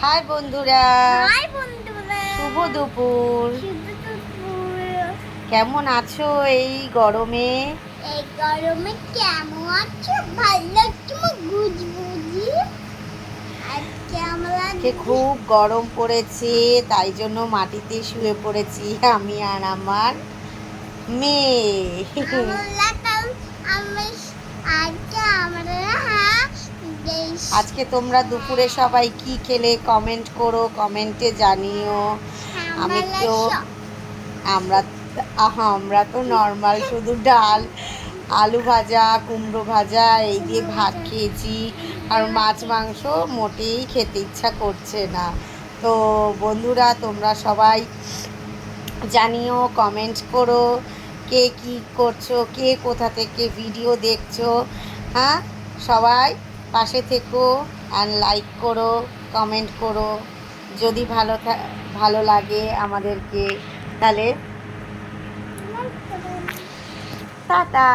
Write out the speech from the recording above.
High বন্ধুরা, high বন্ধুরা, শুভ দুপুর। শুভ দুপুর। কেমন আছো এই গরমে? এই গরমে কেমন আছো? ভালো আছো? গুজবুজি। আজকে আমরা খুব গরম পড়েছে, তাই জন্য মাটিতে শুয়ে পড়েছি আমি আর আমার মেয়ে। আমরা কাল আমি আজকে আমরা আজকে তোমরা দুপুরে সবাই কি খেলে কমেন্ট করো, কমেন্টে জানিও। আমি তো আমরা আমরা তো নর্মাল শুধু ডাল, আলু ভাজা, কুমড়ো ভাজা এই দিয়ে ভাত খেয়েছি। আর মাছ মাংস মোটেই খেতে ইচ্ছা করছে না। তো বন্ধুরা, তোমরা সবাই জানিও, কমেন্ট করো কে কী করছো, কে কোথা থেকে ভিডিও দেখছো। হ্যাঁ, সবাই পাশে থেকো, আর লাইক করো, কমেন্ট করো। যদি ভালো লাগে আমাদেরকে, তাহলে টাটা।